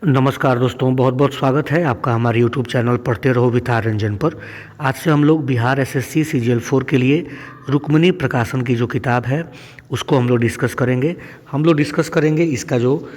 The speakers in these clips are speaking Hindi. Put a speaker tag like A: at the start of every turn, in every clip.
A: नमस्कार दोस्तों, बहुत बहुत स्वागत है आपका हमारे YouTube चैनल पढ़ते रहो विथ आर रंजन पर। आज से हम लोग बिहार एसएससी सीजीएल 4 के लिए रुक्मिणी प्रकाशन की जो किताब है उसको हम लोग डिस्कस करेंगे। इसका जो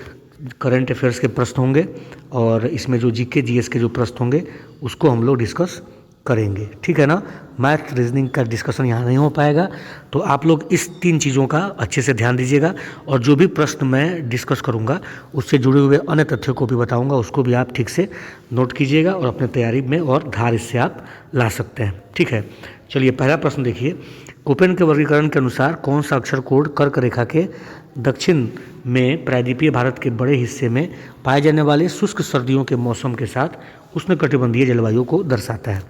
A: करंट अफेयर्स के प्रश्न होंगे और इसमें जो जीके जीएस के जो प्रश्न होंगे उसको हम लोग डिस्कस करेंगे, ठीक है ना। मैथ रीजनिंग का डिस्कशन यहाँ नहीं हो पाएगा, तो आप लोग इस 3 चीज़ों का अच्छे से ध्यान दीजिएगा और जो भी प्रश्न मैं डिस्कस करूँगा उससे जुड़े हुए अन्य तथ्यों को भी बताऊँगा, उसको भी आप ठीक से नोट कीजिएगा और अपने तैयारी में और धार इससे आप ला सकते हैं, ठीक है। चलिए पहला प्रश्न देखिए, कोपेन के वर्गीकरण के अनुसार कौन सा अक्षर कोड कर्क रेखा के दक्षिण में प्रायद्वीपीय भारत के बड़े हिस्से में पाए जाने वाले शुष्क सर्दियों के मौसम के साथ उष्णकटिबंधीय जलवायु को दर्शाता है।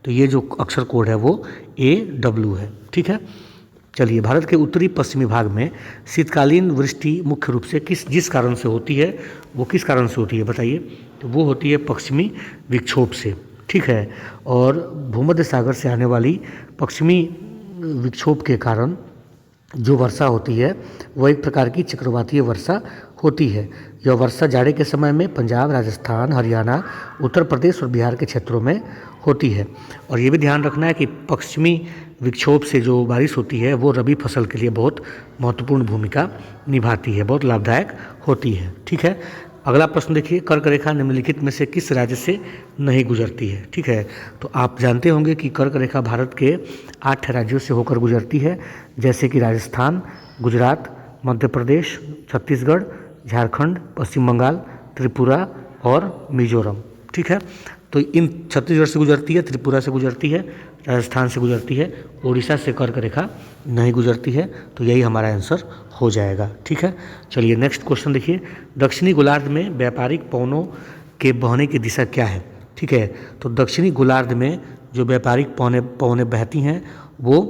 A: तो ये जो अक्षर कोड है वो AW है, ठीक है। चलिए, भारत के उत्तरी पश्चिमी भाग में शीतकालीन वृष्टि मुख्य रूप से जिस कारण से होती है, वो किस कारण से होती है बताइए। तो वो होती है पश्चिमी विक्षोभ से, ठीक है। और भूमध्य सागर से आने वाली पश्चिमी विक्षोभ के कारण जो वर्षा होती है वो एक प्रकार की चक्रवातीय वर्षा होती है। यह वर्षा जाड़े के समय में पंजाब, राजस्थान, हरियाणा, उत्तर प्रदेश और बिहार के क्षेत्रों में होती है। और ये भी ध्यान रखना है कि पश्चिमी विक्षोभ से जो बारिश होती है वो रबी फसल के लिए बहुत महत्वपूर्ण भूमिका निभाती है, बहुत लाभदायक होती है, ठीक है। अगला प्रश्न देखिए, कर्क रेखा निम्नलिखित में से किस राज्य से नहीं गुजरती है, ठीक है। तो आप जानते होंगे कि कर्क रेखा भारत के 8 राज्यों से होकर गुजरती है, जैसे कि राजस्थान, गुजरात, मध्य प्रदेश, छत्तीसगढ़, झारखंड, पश्चिम बंगाल, त्रिपुरा और मिजोरम, ठीक है। तो इन छत्तीसगढ़ से गुजरती है, त्रिपुरा से गुजरती है, राजस्थान से गुजरती है, उड़ीसा से कर्क रेखा नहीं गुजरती है। तो यही हमारा आंसर हो जाएगा, ठीक है। चलिए नेक्स्ट क्वेश्चन देखिए, दक्षिणी गोलार्ध में व्यापारिक पवनों के बहने की दिशा क्या है, ठीक है। तो दक्षिणी गोलार्ध में जो व्यापारिक पवनें बहती हैं वो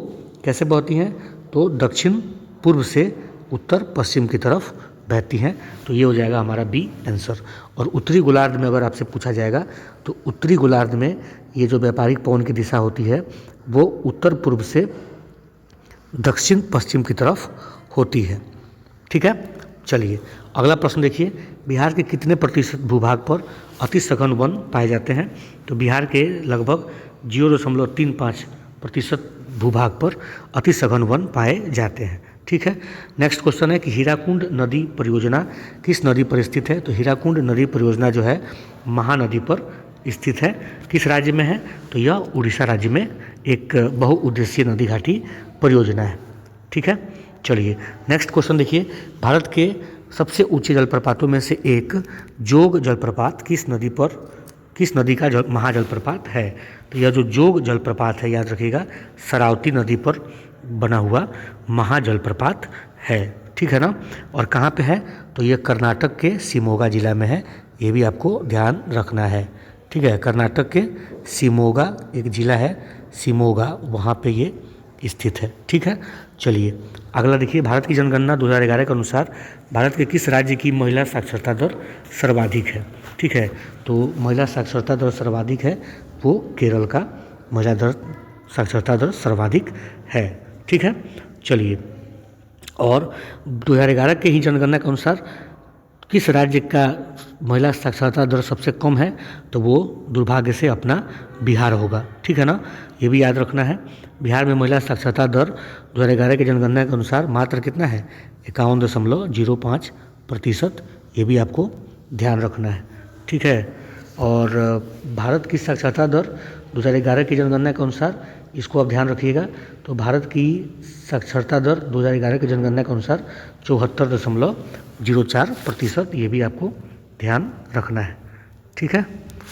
A: कैसे बहती हैं, तो दक्षिण पूर्व से उत्तर पश्चिम की तरफ बहती हैं। तो ये हो जाएगा हमारा बी आंसर। और उत्तरी गोलार्ध में अगर आपसे पूछा जाएगा तो उत्तरी गोलार्ध में ये जो व्यापारिक पवन की दिशा होती है वो उत्तर पूर्व से दक्षिण पश्चिम की तरफ होती है, ठीक है। चलिए अगला प्रश्न देखिए, बिहार के कितने प्रतिशत भूभाग पर अति सघन वन पाए जाते हैं। तो बिहार के लगभग 0.35% भूभाग पर अति सघन वन पाए जाते हैं, ठीक है। नेक्स्ट क्वेश्चन है कि हीराकुंड नदी परियोजना किस नदी पर स्थित है। तो हीराकुंड नदी परियोजना जो है महानदी पर स्थित है। किस राज्य में है, तो यह उड़ीसा राज्य में एक बहुउद्देशीय नदी घाटी परियोजना है, ठीक है। चलिए नेक्स्ट क्वेश्चन देखिए, भारत के सबसे ऊंचे जलप्रपातों में से एक जोग जलप्रपात किस नदी का महाजलप्रपात है। तो यह जो जोग जलप्रपात है, याद रखिएगा, शरावती नदी पर बना हुआ महाजलप्रपात है, ठीक है ना। और कहाँ पे है, तो ये कर्नाटक के शिमोगा जिला में है, ये भी आपको ध्यान रखना है, ठीक है। कर्नाटक के शिमोगा एक जिला है, शिमोगा, वहाँ पे ये स्थित है, ठीक है। चलिए अगला देखिए, भारत की जनगणना 2011 के अनुसार भारत के किस राज्य की महिला साक्षरता दर सर्वाधिक है, ठीक है। तो महिला साक्षरता दर सर्वाधिक है वो केरल का महिला साक्षरता दर सर्वाधिक है, ठीक है। चलिए, और 2011 के ही जनगणना के अनुसार किस राज्य का महिला साक्षरता दर सबसे कम है, तो वो दुर्भाग्य से अपना बिहार होगा, ठीक है ना। ये भी याद रखना है, बिहार में महिला साक्षरता दर 2011 की जनगणना के अनुसार मात्र कितना है, 51.05%। ये भी आपको ध्यान रखना है, ठीक है। और भारत की साक्षरता दर 2011 की जनगणना के अनुसार, इसको आप ध्यान रखिएगा, तो भारत की साक्षरता दर 2011 की जनगणना के अनुसार 74.04%। ये भी आपको ध्यान रखना है, ठीक है।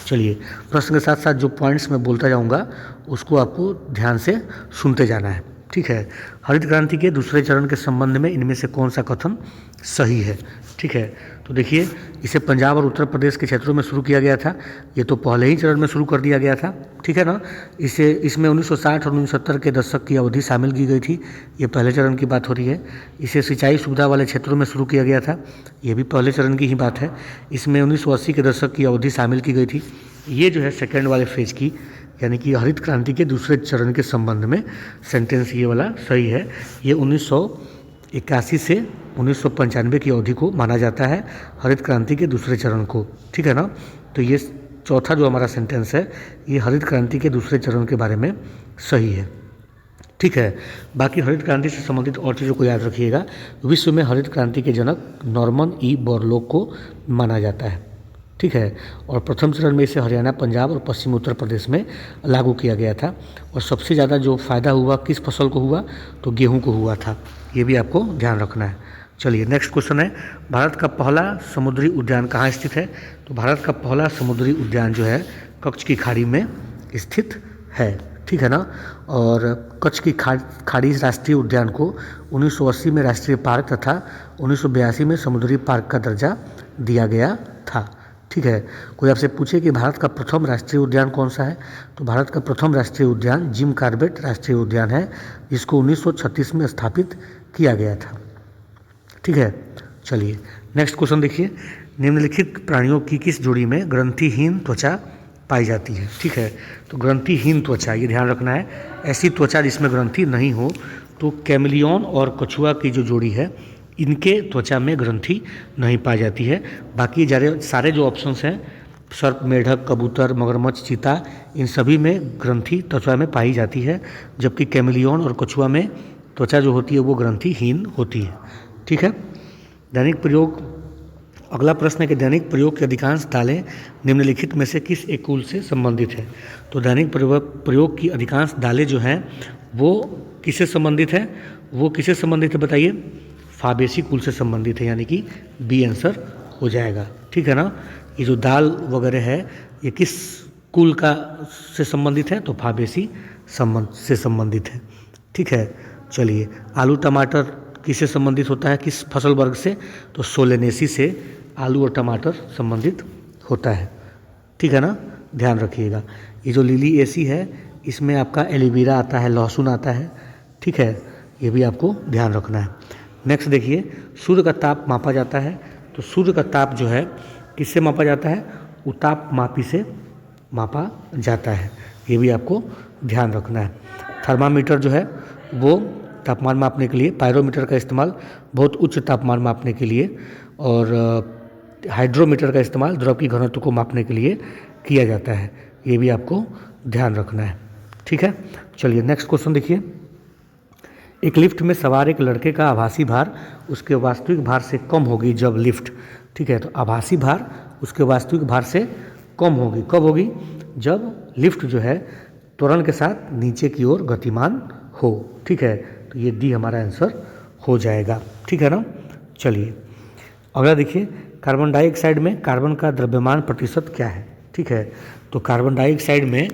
A: चलिए प्रश्न के साथ साथ जो पॉइंट्स मैं बोलता जाऊंगा उसको आपको ध्यान से सुनते जाना है, ठीक है। हरित क्रांति के दूसरे चरण के संबंध में इनमें से कौन सा कथन सही है, ठीक है। तो देखिए, इसे पंजाब और उत्तर प्रदेश के क्षेत्रों में शुरू किया गया था, ये तो पहले ही चरण में शुरू कर दिया गया था, ठीक है ना। इसमें 1960 और 1970 के दशक की अवधि शामिल की गई थी, ये पहले चरण की बात हो रही है। इसे सिंचाई सुविधा वाले क्षेत्रों में शुरू किया गया था, ये भी पहले चरण की ही बात है। इसमें 1980 के दशक की अवधि शामिल की गई थी। ये जो है सेकेंड वाले फेज की, यानी कि हरित क्रांति के दूसरे चरण के संबंध में सेंटेंस ये वाला सही है। ये 1981 से 1995 की अवधि को माना जाता है हरित क्रांति के दूसरे चरण को। ठीक है ना। तो ये चौथा जो हमारा सेंटेंस है ये हरित क्रांति के दूसरे चरण के बारे में सही है। ठीक है। बाकी हरित क्रांति से संबंधित और चीज़ों को याद रखिएगा। विश्व में हरित क्रांति के जनक नॉर्मन ई बोरलॉग को माना जाता है। ठीक है। और प्रथम चरण में इसे हरियाणा, पंजाब और पश्चिमी उत्तर प्रदेश में लागू किया गया था। और सबसे ज़्यादा जो फ़ायदा हुआ किस फसल को हुआ, तो गेहूँ को हुआ था। ये भी आपको ध्यान रखना है। चलिए नेक्स्ट क्वेश्चन है, भारत का पहला समुद्री उद्यान कहाँ स्थित है? तो भारत का पहला समुद्री उद्यान जो है कच्छ की खाड़ी में स्थित है। ठीक है ना। और कच्छ की खाड़ी राष्ट्रीय उद्यान को 1980 में राष्ट्रीय पार्क तथा 1982 में समुद्री पार्क का दर्जा दिया गया था। ठीक है। कोई आपसे पूछे कि भारत का प्रथम राष्ट्रीय उद्यान कौन सा है, तो भारत का प्रथम राष्ट्रीय उद्यान जिम कॉर्बेट राष्ट्रीय उद्यान है, जिसको 1936 में स्थापित किया गया था। ठीक है। चलिए नेक्स्ट क्वेश्चन देखिए, निम्नलिखित प्राणियों की किस जोड़ी में ग्रंथिहीन त्वचा पाई जाती है? ठीक है। तो ग्रंथिहीन त्वचा, ये ध्यान रखना है, ऐसी त्वचा जिसमें ग्रंथि नहीं हो। तो कैमलियन और कछुआ की जो जोड़ी है इनके त्वचा में ग्रंथि नहीं पाई जाती है। बाकी सारे जो ऑप्शंस हैं, सर्प, मेढक, कबूतर, मगरमच्छ, चीता, इन सभी में ग्रंथि त्वचा में पाई जाती है, जबकि कैमलियन और कछुआ में त्वचा जो होती है वो ग्रंथिहीन होती है। ठीक है। दैनिक प्रयोग, अगला प्रश्न है कि दैनिक प्रयोग की अधिकांश दालें निम्नलिखित में से किस एक कुल से संबंधित है? तो दैनिक प्रयोग की अधिकांश दालें जो हैं वो किससे संबंधित है? वो किससे संबंधित है बताइए? फाबेसी कुल से संबंधित है, यानी कि बी आंसर हो जाएगा। ठीक है ना। ये जो दाल वगैरह है ये किस कुल का से संबंधित है? तो फाबेसी से संबंधित है। ठीक है। चलिए, आलू टमाटर किससे संबंधित होता है, किस फसल वर्ग से? तो सोलेनेसी से आलू और टमाटर संबंधित होता है। ठीक है ना। ध्यान रखिएगा। ये जो लिलिएसी है इसमें आपका एलोवेरा आता है, लहसुन आता है। ठीक है। ये भी आपको ध्यान रखना है। नेक्स्ट देखिए, सूर्य का ताप मापा जाता है। तो सूर्य का ताप जो है किससे मापा जाता है? उताप मापी से मापा जाता है। ये भी आपको ध्यान रखना है। थर्मामीटर जो है वो तापमान मापने के लिए, पायरोमीटर का इस्तेमाल बहुत उच्च तापमान मापने के लिए, और हाइड्रोमीटर का इस्तेमाल द्रव की घनत्व को मापने के लिए किया जाता है। ये भी आपको ध्यान रखना है। ठीक है। चलिए नेक्स्ट क्वेश्चन देखिए, एक लिफ्ट में सवार एक लड़के का आभासी भार उसके वास्तविक भार से कम होगी जब लिफ्ट, ठीक है, तो आभासी भार उसके वास्तविक भार से कम होगी, कब होगी? जब लिफ्ट जो है त्वरण के साथ नीचे की ओर गतिमान हो। ठीक है। तो ये डी हमारा आंसर हो जाएगा। ठीक है ना। चलिए अगला देखिए, कार्बन डाइऑक्साइड में कार्बन का द्रव्यमान प्रतिशत क्या है? ठीक है। तो कार्बन डाइऑक्साइड में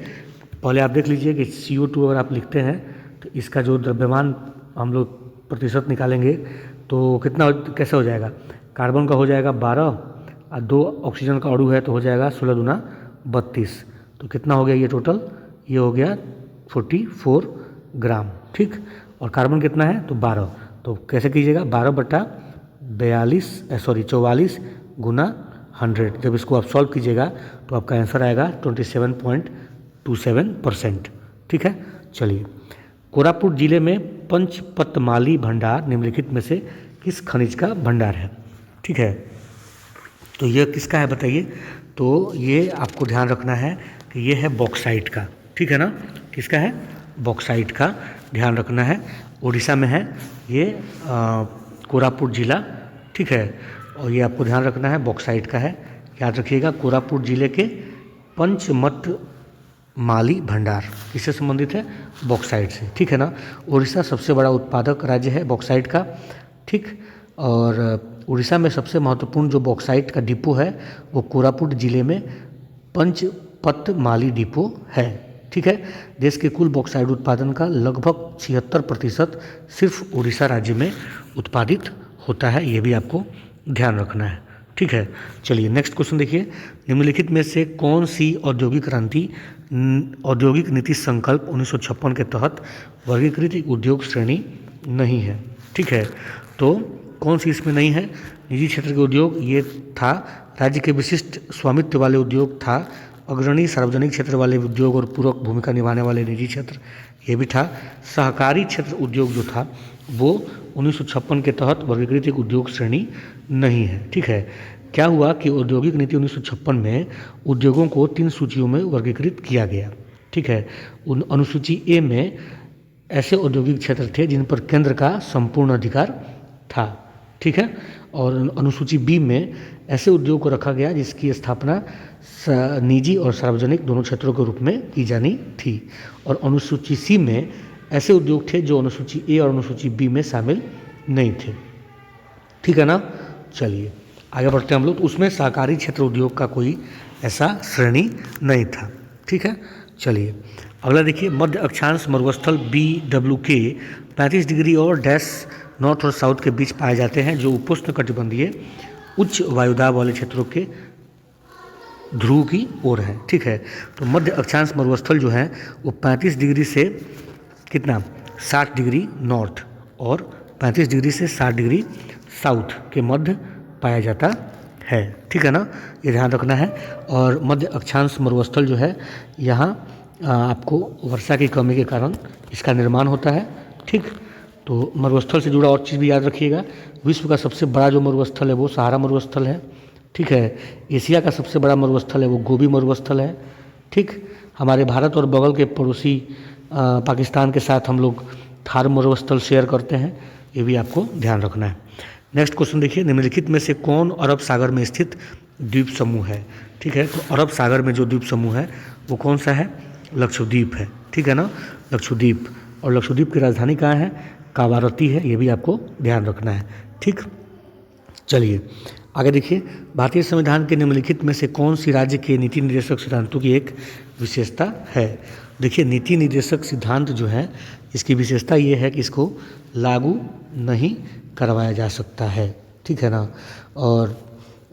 A: पहले आप देख लीजिए कि CO2 अगर आप लिखते हैं तो इसका जो द्रव्यमान हम लोग प्रतिशत निकालेंगे तो कितना कैसे हो जाएगा? कार्बन का हो जाएगा 12 और 2 ऑक्सीजन का अणु है तो हो जाएगा 16 दूना 32। तो कितना हो गया ये टोटल? ये हो गया 44 ग्राम। ठीक। और कार्बन कितना है? तो 12। तो कैसे कीजिएगा? 44 गुना 100। जब इसको आप सॉल्व कीजिएगा तो आपका आंसर आएगा 27.27%। ठीक है। चलिए, कोरापुट जिले में पंचपतमाली भंडार निम्नलिखित में से किस खनिज का भंडार है? ठीक है। तो यह किसका है बताइए? तो ये आपको ध्यान रखना है कि ये है बॉक्साइट का। ठीक है ना। किसका है? बॉक्साइट का ध्यान रखना है। उड़ीसा में है ये कोरापुट जिला। ठीक है। और ये आपको ध्यान रखना है बॉक्साइट का है, याद रखिएगा। कोरापुट जिले के पंचमतमाली भंडार किससे संबंधित है? बॉक्साइट से। ठीक है ना। उड़ीसा सबसे बड़ा उत्पादक राज्य है बॉक्साइट का। ठीक। और उड़ीसा में सबसे महत्वपूर्ण जो बॉक्साइट का डिपो है वो कोरापुट जिले में पंचपतमाली डिपो है। ठीक है। देश के कुल बॉक्साइट उत्पादन का लगभग 76% सिर्फ उड़ीसा राज्य में उत्पादित होता है। ये भी आपको ध्यान रखना है। ठीक है। चलिए नेक्स्ट क्वेश्चन देखिए, निम्नलिखित में से कौन सी औद्योगिक क्रांति औद्योगिक नीति संकल्प 1956 के तहत वर्गीकृत उद्योग श्रेणी नहीं है? ठीक है। तो कौन सी इसमें नहीं है? निजी क्षेत्र के उद्योग ये था, राज्य के विशिष्ट स्वामित्व वाले उद्योग था, अग्रणी सार्वजनिक क्षेत्र वाले उद्योग और पूरक भूमिका निभाने वाले निजी क्षेत्र ये भी था, सहकारी क्षेत्र उद्योग जो था वो 1956 के तहत वर्गीकृत एक उद्योग श्रेणी नहीं है। ठीक है, क्या हुआ कि औद्योगिक नीति 1956 में उद्योगों को 3 सूचियों में वर्गीकृत किया गया। ठीक है, अनुसूची ए में ऐसे औद्योगिक क्षेत्र थे जिन पर केंद्र का संपूर्ण अधिकार था। ठीक है, और अनुसूची बी में ऐसे उद्योग को रखा गया जिसकी स्थापना निजी और सार्वजनिक दोनों क्षेत्रों के रूप में की जानी थी। और अनुसूची सी में ऐसे उद्योग थे जो अनुसूची ए और अनुसूची बी में शामिल नहीं थे। ठीक है ना, चलिए आगे बढ़ते हैं हम लोग। तो उसमें सहकारी क्षेत्र उद्योग का कोई ऐसा श्रेणी नहीं था। ठीक है, चलिए अगला देखिए, मध्य अक्षांश मरुस्थल BWK 35 डिग्री और डैश नॉर्थ और साउथ के बीच पाए जाते हैं, जो उपोष्ण कटिबंधीय उच्च वायुदाब वाले क्षेत्रों के ध्रुव की ओर है। ठीक है, तो मध्य अक्षांश मरुस्थल जो है वो 35 डिग्री से कितना 60 डिग्री नॉर्थ और 35 डिग्री से 60 डिग्री साउथ के मध्य पाया जाता है। ठीक है ना, ये ध्यान रखना है। और मध्य अक्षांश मरुस्थल जो है यहाँ आपको वर्षा की कमी के कारण इसका निर्माण होता है। ठीक, तो मरुस्थल से जुड़ा और चीज़ भी याद रखिएगा, विश्व का सबसे बड़ा जो मरुस्थल है वो सहारा मरुस्थल है। ठीक है, एशिया का सबसे बड़ा मरुस्थल है वो गोबी मरुस्थल है। ठीक, हमारे भारत और बगल के पड़ोसी पाकिस्तान के साथ हम लोग थार मरुस्थल शेयर करते हैं, ये भी आपको ध्यान रखना है। नेक्स्ट क्वेश्चन देखिए, निम्नलिखित में से कौन अरब सागर में स्थित द्वीप समूह है। ठीक है, तो अरब सागर में जो द्वीप समूह है वो कौन सा है, लक्षद्वीप है। ठीक है ना, लक्षद्वीप, और लक्षद्वीप की राजधानी कहाँ है, कावारती है, ये भी आपको ध्यान रखना है। ठीक, चलिए आगे देखिए, भारतीय संविधान के निम्नलिखित में से कौन सी राज्य के नीति निर्देशक सिद्धांतों की एक विशेषता है। देखिए, नीति निर्देशक सिद्धांत जो है इसकी विशेषता ये है कि इसको लागू नहीं करवाया जा सकता है। ठीक है ना, और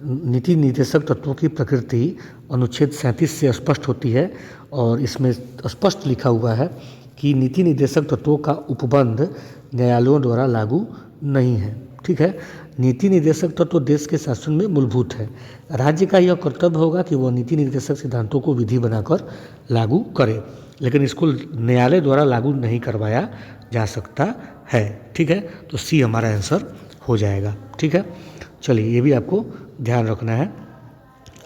A: नीति निर्देशक तत्वों की प्रकृति अनुच्छेद 37 से स्पष्ट होती है, और इसमें स्पष्ट लिखा हुआ है कि नीति निर्देशक तत्वों का उपबंध न्यायालयों द्वारा लागू नहीं है। ठीक है, नीति निर्देशक तत्व देश के शासन में मूलभूत है। राज्य का यह कर्तव्य होगा कि वह नीति निर्देशक सिद्धांतों को विधि बनाकर लागू करे, लेकिन इसको न्यायालय द्वारा लागू नहीं करवाया जा सकता है। ठीक है, तो सी हमारा आंसर हो जाएगा। ठीक है, चलिए ये भी आपको ध्यान रखना है।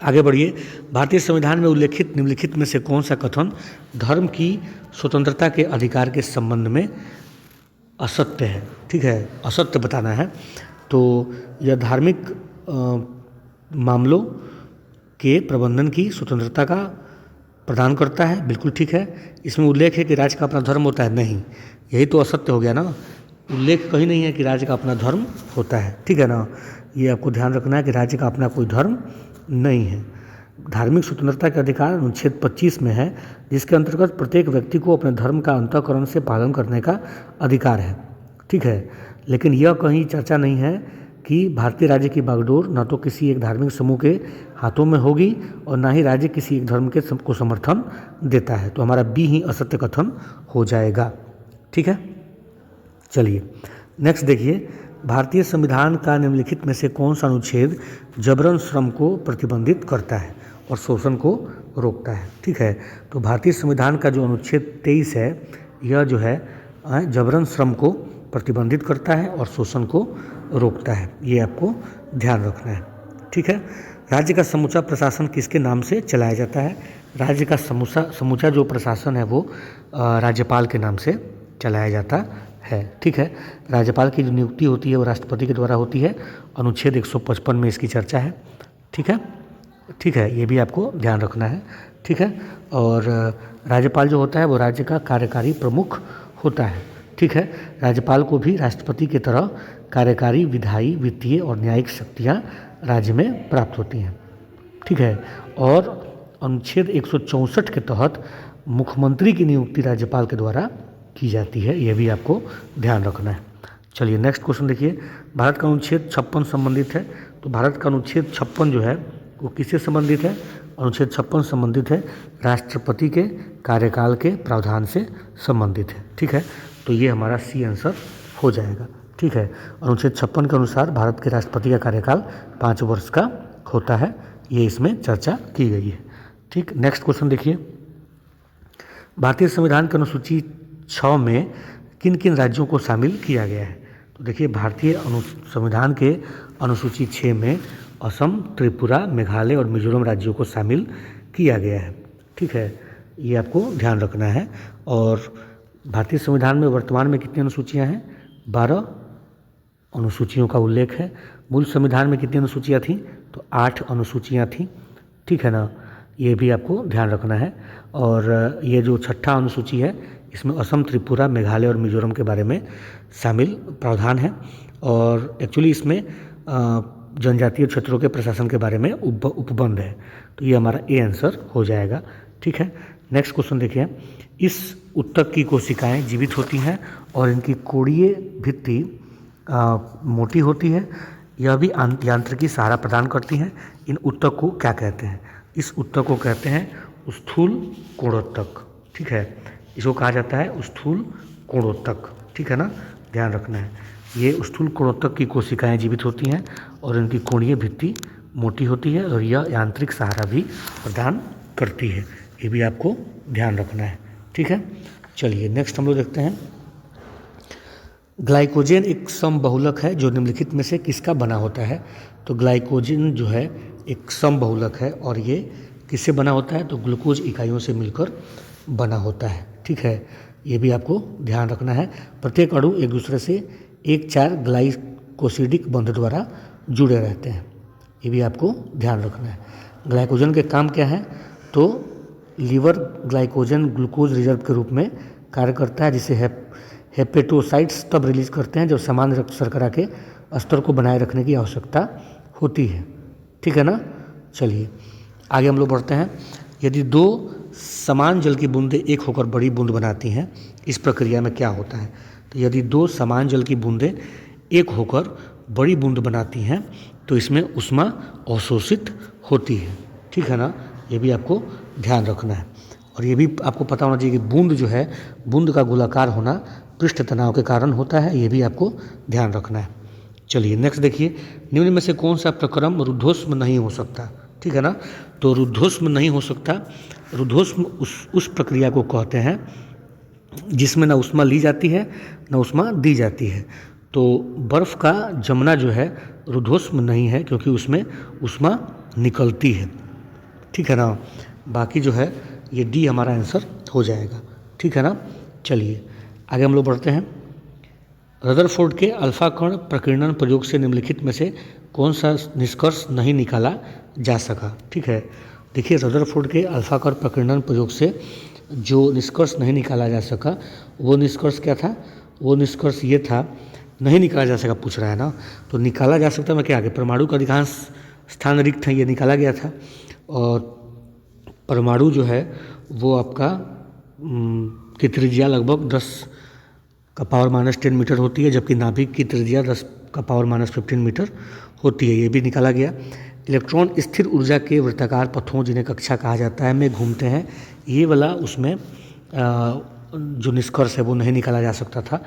A: आगे बढ़िए, भारतीय संविधान में उल्लेखित निम्नलिखित में से कौन सा कथन धर्म की स्वतंत्रता के अधिकार के संबंध में असत्य है। ठीक है, असत्य बताना है। तो यह धार्मिक मामलों के प्रबंधन की स्वतंत्रता का प्रदान करता है, बिल्कुल ठीक है। इसमें उल्लेख है कि राज्य का अपना धर्म होता है, नहीं, यही तो असत्य हो गया ना। उल्लेख कहीं नहीं है कि राज्य का अपना धर्म होता है। ठीक है ना, ये आपको ध्यान रखना है कि राज्य का अपना कोई धर्म नहीं है। धार्मिक स्वतंत्रता के अधिकार अनुच्छेद 25 में है, जिसके अंतर्गत प्रत्येक व्यक्ति को अपने धर्म का अंतःकरण से पालन करने का अधिकार है। ठीक है, लेकिन यह कहीं चर्चा नहीं है कि भारतीय राज्य की बागडोर न तो किसी एक धार्मिक समूह के हाथों में होगी और ना ही राज्य किसी एक धर्म के को समर्थन देता है। तो हमारा बी ही असत्य कथन हो जाएगा। ठीक है, चलिए नेक्स्ट देखिए, भारतीय संविधान का निम्नलिखित में से कौन सा अनुच्छेद जबरन श्रम को प्रतिबंधित करता है और शोषण को रोकता है। ठीक है, तो भारतीय संविधान का जो अनुच्छेद 23 है, यह जो है जबरन श्रम को प्रतिबंधित करता है और शोषण को रोकता है, ये आपको ध्यान रखना है। ठीक है, राज्य का समूचा प्रशासन किसके नाम से चलाया जाता है। राज्य का समूचा जो प्रशासन है वो राज्यपाल के नाम से चलाया जाता है। ठीक है, राज्यपाल की जो नियुक्ति होती है वो राष्ट्रपति के द्वारा होती है। अनुच्छेद 155 में इसकी चर्चा है। ठीक है, ठीक है, ये भी आपको ध्यान रखना है। ठीक है, और राज्यपाल जो होता है वो राज्य का कार्यकारी प्रमुख होता है। ठीक है, राज्यपाल को भी राष्ट्रपति की तरह कार्यकारी, विधायी, वित्तीय और न्यायिक शक्तियाँ राज्य में प्राप्त होती हैं। ठीक है, और अनुच्छेद 164 के तहत मुख्यमंत्री की नियुक्ति राज्यपाल के द्वारा की जाती है, यह भी आपको ध्यान रखना है। चलिए नेक्स्ट क्वेश्चन देखिए, भारत का अनुच्छेद 56 संबंधित है। तो भारत का अनुच्छेद 56 जो है वो किससे संबंधित है। अनुच्छेद 56 संबंधित है राष्ट्रपति के कार्यकाल के प्रावधान से संबंधित है। ठीक है, तो ये हमारा सी आंसर हो जाएगा। ठीक है, अनुच्छेद 56 के अनुसार भारत के राष्ट्रपति का कार्यकाल 5 वर्ष का होता है, ये इसमें चर्चा की गई है। ठीक, नेक्स्ट क्वेश्चन देखिए, भारतीय संविधान की अनुसूची 6 में किन किन राज्यों को शामिल किया गया है। तो देखिए भारतीय संविधान के अनुसूची 6 में असम, त्रिपुरा, मेघालय और मिजोरम राज्यों को शामिल किया गया है। ठीक है, ये आपको ध्यान रखना है। और भारतीय संविधान में वर्तमान में कितनी अनुसूचियाँ हैं? 12 अनुसूचियों का उल्लेख है। मूल संविधान में कितनी अनुसूचियाँ थीं? तो 8 अनुसूचियाँ थीं। ठीक है ना, ये भी आपको ध्यान रखना है। और ये जो 6ठा अनुसूची है इसमें असम, त्रिपुरा, मेघालय और मिजोरम के बारे में शामिल प्रावधान है। और एक्चुअली इसमें जनजातीय क्षेत्रों के प्रशासन के बारे में उपबंध है। तो ये हमारा ए आंसर हो जाएगा। ठीक है, नेक्स्ट क्वेश्चन देखिए। इस ऊतक की कोशिकाएं जीवित होती हैं और इनकी कोणीय भित्ति मोटी होती है। यह भी यांत्रिकी सहारा प्रदान करती हैं। इन ऊतक को क्या कहते हैं? इस ऊतक को कहते हैं स्थूल कोणोत्तक। ठीक है, इसको कहा जाता है स्थूल कोणोत्तक। ठीक है ना, ध्यान रखना है। ये स्थूल कोणोत्तक की कोशिकाएं जीवित होती हैं और इनकी कोणीय भित्ति मोटी होती है और यह यांत्रिक सहारा भी प्रदान करती है। ये भी आपको ध्यान रखना है। ठीक है, चलिए नेक्स्ट हम लोग देखते हैं। ग्लाइकोजेन एक समबहुलक है जो निम्नलिखित में से किसका बना होता है? तो ग्लाइकोजेन जो है एक समबहुलक है और ये किससे बना होता है? तो ग्लूकोज इकाइयों से मिलकर बना होता है। ठीक है, ये भी आपको ध्यान रखना है। प्रत्येक अणु एक दूसरे से 1-4 ग्लाइकोसिडिक बंध द्वारा जुड़े रहते हैं। ये भी आपको ध्यान रखना है। ग्लाइकोजन के काम क्या है? तो लीवर ग्लाइकोजन ग्लूकोज रिजर्व के रूप में कार्य करता है, जिसे हेपेटोसाइट्स तब रिलीज करते हैं जब सामान्य रक्त शर्करा के स्तर को बनाए रखने की आवश्यकता होती है। ठीक है ना, चलिए आगे हम लोग बढ़ते हैं। यदि 2 समान जल की बूंदें एक होकर बड़ी बूंद बनाती हैं, इस प्रक्रिया में क्या होता है? तो यदि 2 समान जल की बूंदें एक होकर बड़ी बूंद बनाती हैं तो इसमें ऊष्मा अवशोषित होती है। ठीक है ना, ये भी आपको ध्यान रखना है। और ये भी आपको पता होना चाहिए कि बूंद जो है, बूंद का गोलाकार होना पृष्ठ तनाव के कारण होता है। ये भी आपको ध्यान रखना है। चलिए नेक्स्ट देखिए। निम्न में से कौन सा प्रक्रम रुद्धोष्म नहीं हो सकता? ठीक है ना, तो रुद्धोष्म नहीं हो सकता। रुद्धोष्म उस प्रक्रिया को कहते हैं जिसमें ना ऊष्मा ली जाती है ना ऊष्मा दी जाती है। तो बर्फ़ का जमना जो है रुद्धोष्म नहीं है क्योंकि उसमें ऊष्मा निकलती है। ठीक है ना, बाकी जो है ये डी हमारा आंसर हो जाएगा। ठीक है ना, चलिए आगे हम लोग बढ़ते हैं। रदरफोर्ड के अल्फा कण प्रकीर्णन प्रयोग से निम्नलिखित में से कौन सा निष्कर्ष नहीं निकाला जा सका? ठीक है, देखिए रदरफोर्ड के अल्फा कण प्रकीर्णन प्रयोग से जो निष्कर्ष नहीं निकाला जा सका वो निष्कर्ष क्या था? वो निष्कर्ष ये था, नहीं निकाला जा सका पूछ रहा है ना, तो निकाला जा सकता मैं क्या आगे? परमाणु का अधिकांश स्थान रिक्त है, ये निकाला गया था। और परमाणु जो है वो आपका की त्रिज्या लगभग 10 का पावर -10 मीटर होती है, जबकि नाभिक की त्रिज्या 10 का पावर -15 मीटर होती है। ये भी निकाला गया। इलेक्ट्रॉन स्थिर ऊर्जा के वृत्ताकार पथों, जिन्हें कक्षा कहा जाता है, में घूमते हैं। ये वाला उसमें जो निष्कर्ष है वो नहीं निकाला जा सकता था।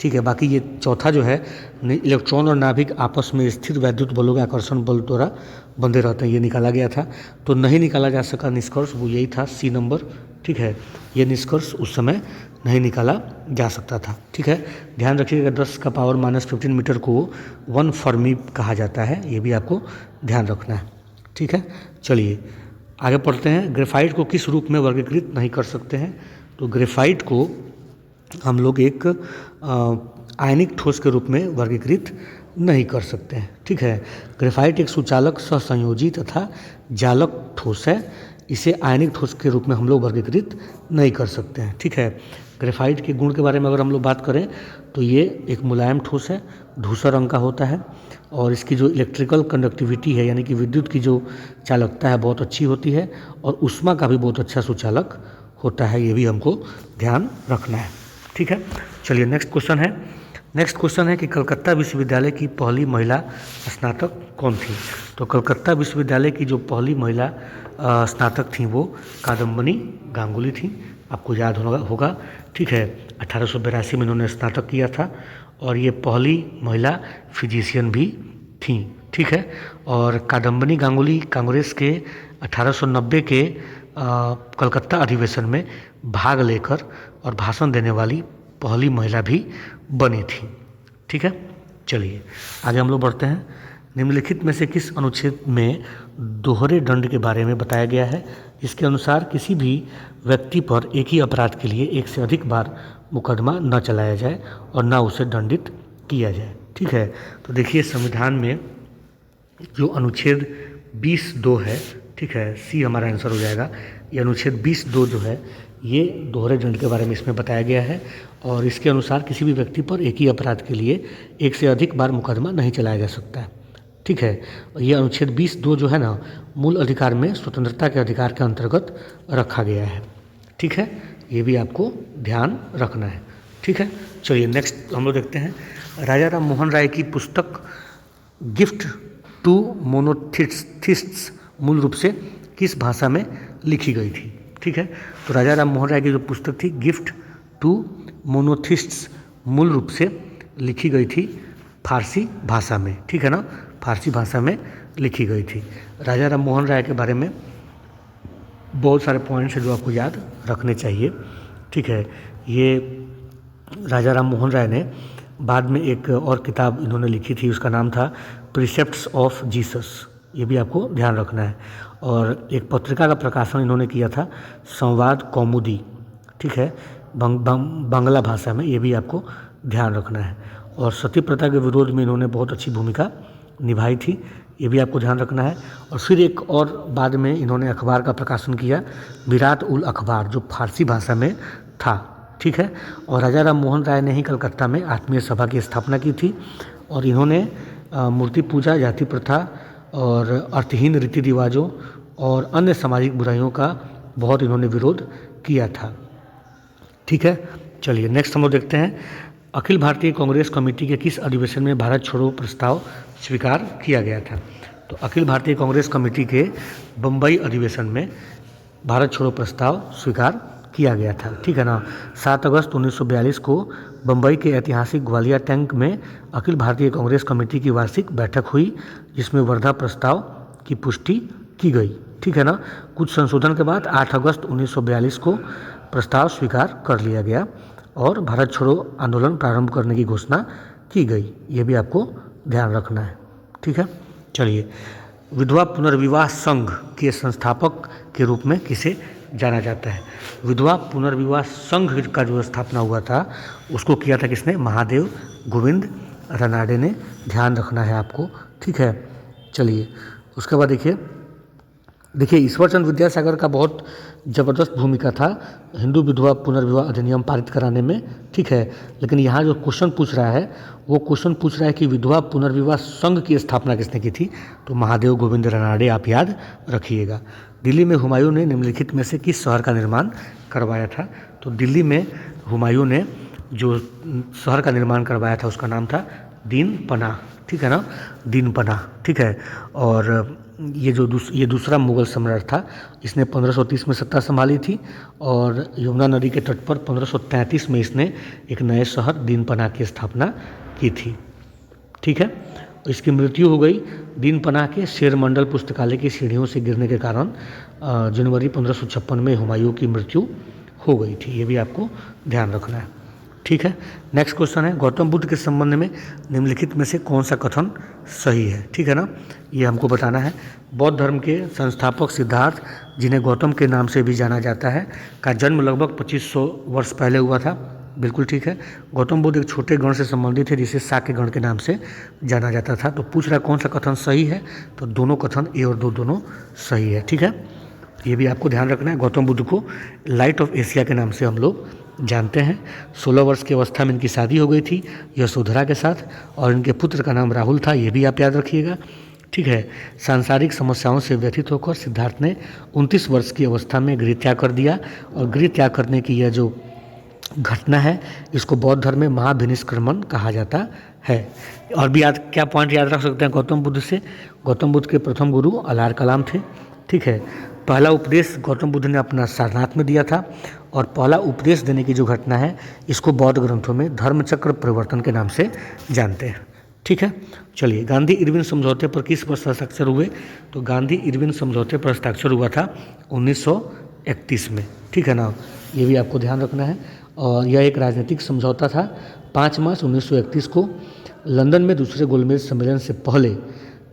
A: ठीक है, बाकी ये चौथा जो है, इलेक्ट्रॉन और नाभिक आपस में स्थिर वैद्युत बलों के आकर्षण बल द्वारा बंधे रहते हैं, ये निकाला गया था। तो नहीं निकाला जा सका निष्कर्ष वो यही था, सी नंबर। ठीक है, ये निष्कर्ष उस समय नहीं निकाला जा सकता था। ठीक है, ध्यान रखिएगा 10 का पावर -15 मीटर को 1 फर्मी कहा जाता है, ये भी आपको ध्यान रखना है। ठीक है, चलिए आगे पढ़ते हैं। ग्रेफाइट को किस रूप में वर्गीकृत नहीं कर सकते हैं? तो ग्रेफाइट को हम लोग एक आयनिक ठोस के रूप में वर्गीकृत नहीं कर सकते हैं। ठीक है, ग्रेफाइट एक सुचालक, सहसंयोजी तथा जालक ठोस है। इसे आयनिक ठोस के रूप में हम लोग वर्गीकृत नहीं कर सकते हैं। ठीक है, ग्रेफाइट के गुण के बारे में अगर हम लोग बात करें तो ये एक मुलायम ठोस है, धूसर रंग का होता है और इसकी जो इलेक्ट्रिकल कंडक्टिविटी है यानी कि विद्युत की जो चालकता है बहुत अच्छी होती है और ऊष्मा का भी बहुत अच्छा सुचालक होता है। ये भी हमको ध्यान रखना है। ठीक है, चलिए नेक्स्ट क्वेश्चन है। नेक्स्ट क्वेश्चन है कि कलकत्ता विश्वविद्यालय की पहली महिला स्नातक कौन थी? तो कलकत्ता विश्वविद्यालय की जो पहली महिला स्नातक थी वो कादम्बनी गांगुली थी, आपको याद होगा। ठीक है, 1882 में इन्होंने स्नातक किया था और ये पहली महिला फिजिशियन भी थी। ठीक है, और कादम्बनी गांगुली कांग्रेस के 1890 के कलकत्ता अधिवेशन में भाग लेकर और भाषण देने वाली पहली महिला भी बनी थी। ठीक है, चलिए आगे हम लोग बढ़ते हैं। निम्नलिखित में से किस अनुच्छेद में दोहरे दंड के बारे में बताया गया है? इसके अनुसार किसी भी व्यक्ति पर एक ही अपराध के लिए एक से अधिक बार मुकदमा न चलाया जाए और न उसे दंडित किया जाए। ठीक है, तो देखिए संविधान में जो अनुच्छेद 20(2) है, ठीक है, सी हमारा आंसर हो जाएगा। ये अनुच्छेद 20(2) जो है ये दोहरे दंड के बारे में इसमें बताया गया है और इसके अनुसार किसी भी व्यक्ति पर एक ही अपराध के लिए एक से अधिक बार मुकदमा नहीं चलाया जा सकता है। ठीक है, ये अनुच्छेद 20(2) जो है ना, मूल अधिकार में स्वतंत्रता के अधिकार के अंतर्गत रखा गया है। ठीक है, ये भी आपको ध्यान रखना है। ठीक है, चलिए नेक्स्ट हम लोग देखते हैं। राजा राम मोहन राय की पुस्तक गिफ्ट टू मोनोथिस्ट्स मूल रूप से किस भाषा में लिखी गई थी? ठीक है, तो राजा राम मोहन राय की जो पुस्तक थी गिफ्ट टू मोनोथिस्ट्स मूल रूप से लिखी गई थी फारसी भाषा में। ठीक है ना, फारसी भाषा में लिखी गई थी। राजा राम मोहन राय के बारे में बहुत सारे पॉइंट्स हैं जो आपको याद रखने चाहिए। ठीक है, ये राजा राम मोहन राय ने बाद में एक और किताब इन्होंने लिखी थी, उसका नाम था प्रिसेप्ट्स ऑफ जीसस। ये भी आपको ध्यान रखना है। और एक पत्रिका का प्रकाशन इन्होंने किया था संवाद कौमुदी। ठीक है, बांग्ला भाषा में, ये भी आपको ध्यान रखना है। और सती प्रथा के विरोध में इन्होंने बहुत अच्छी भूमिका निभाई थी, ये भी आपको ध्यान रखना है। और फिर एक और बाद में इन्होंने अखबार का प्रकाशन किया, विराट उल अखबार, जो फारसी भाषा में था। ठीक है, और राजा राम मोहन राय ने ही कलकत्ता में आत्मीय सभा की स्थापना की थी और इन्होंने मूर्ति पूजा, जाति प्रथा और अर्थहीन रीति रिवाजों और अन्य सामाजिक बुराइयों का बहुत इन्होंने विरोध किया था। ठीक है, चलिए नेक्स्ट हम लोग देखते हैं। अखिल भारतीय कांग्रेस कमेटी के किस अधिवेशन में भारत छोड़ो प्रस्ताव स्वीकार किया गया था? तो अखिल भारतीय कांग्रेस कमेटी के बम्बई अधिवेशन में भारत छोड़ो प्रस्ताव स्वीकार किया गया था। ठीक है ना, 7 अगस्त 1942 को बम्बई के ऐतिहासिक ग्वालियर टैंक में अखिल भारतीय कांग्रेस कमेटी की वार्षिक बैठक हुई, जिसमें वर्धा प्रस्ताव की पुष्टि की गई। ठीक है ना, कुछ संशोधन के बाद 8 अगस्त 1942 को प्रस्ताव स्वीकार कर लिया गया और भारत छोड़ो आंदोलन प्रारंभ करने की घोषणा की गई। ये भी आपको ध्यान रखना है। ठीक है, चलिए विधवा पुनर्विवाह संघ के संस्थापक के रूप में किसे जाना जाता है? विधवा पुनर्विवाह संघ का जो स्थापना हुआ था उसको किया था किसने? महादेव गोविंद रनाडे ने। ध्यान रखना है आपको। ठीक है, चलिए उसके बाद देखिए ईश्वर चंद्र विद्यासागर का बहुत ज़बरदस्त भूमिका था हिंदू विधवा पुनर्विवाह अधिनियम पारित कराने में। ठीक है, लेकिन यहाँ जो क्वेश्चन पूछ रहा है वो क्वेश्चन पूछ रहा है कि विधवा पुनर्विवाह संघ की स्थापना किसने की थी? तो महादेव गोविंद रनाडे, आप याद रखिएगा। दिल्ली में हुमायूं ने निम्नलिखित में से किस शहर का निर्माण करवाया था? तो दिल्ली में हुमायूं ने जो शहर का निर्माण करवाया था उसका नाम था दीन पनाह। ठीक है ना, दीन पनाह। ठीक है, और ये दूसरा मुगल सम्राट था। इसने 1530 में सत्ता संभाली थी और यमुना नदी के तट पर 1533 में इसने एक नए शहर दीन पनाह की स्थापना की थी। ठीक है, इसकी मृत्यु हो गई दीन पनाह के शेर मंडल पुस्तकालय की सीढ़ियों से गिरने के कारण जनवरी 1556 में हुमायूं की मृत्यु हो गई थी। ये भी आपको ध्यान रखना है। ठीक है, नेक्स्ट क्वेश्चन है गौतम बुद्ध के संबंध में निम्नलिखित में से कौन सा कथन सही है? ठीक है ना, ये हमको बताना है। बौद्ध धर्म के संस्थापक सिद्धार्थ, जिन्हें गौतम के नाम से भी जाना जाता है, का जन्म लगभग 2500 वर्ष पहले हुआ था। बिल्कुल ठीक है। गौतम बुद्ध एक छोटे गण से संबंधित है जिसे शाक्य गण के नाम से जाना जाता था। तो पूछ रहा कौन सा कथन सही है? तो दोनों कथन ए और दोनों सही है। ठीक है, ये भी आपको ध्यान रखना है। गौतम बुद्ध को लाइट ऑफ एशिया के नाम से हम लोग जानते हैं। 16 वर्ष की अवस्था में इनकी शादी हो गई थी यशोधरा के साथ और इनके पुत्र का नाम राहुल था। ये भी आप याद रखिएगा। ठीक है, सांसारिक समस्याओं से व्यथित होकर सिद्धार्थ ने 29 वर्ष की अवस्था में गृह त्याग कर दिया और गृह त्याग करने की यह जो घटना है इसको बौद्ध धर्म में महाभिनिष्क्रमण कहा जाता है। और भी क्या पॉइंट याद रख सकते हैं गौतम बुद्ध से? गौतम बुद्ध के प्रथम गुरु अलार कलाम थे। ठीक है, पहला उपदेश गौतम बुद्ध ने अपना सारनाथ में दिया था और पहला उपदेश देने की जो घटना है इसको बौद्ध ग्रंथों में धर्मचक्र परिवर्तन के नाम से जानते हैं। ठीक है, चलिए गांधी इरविन समझौते पर किस वर्ष हस्ताक्षर हुए? तो गांधी इरविन समझौते पर हस्ताक्षर हुआ था 1931 में। ठीक है ना, ये भी आपको ध्यान रखना है। और यह एक राजनीतिक समझौता था। 5 मार्च 1931 को लंदन में दूसरे गोलमेज सम्मेलन से पहले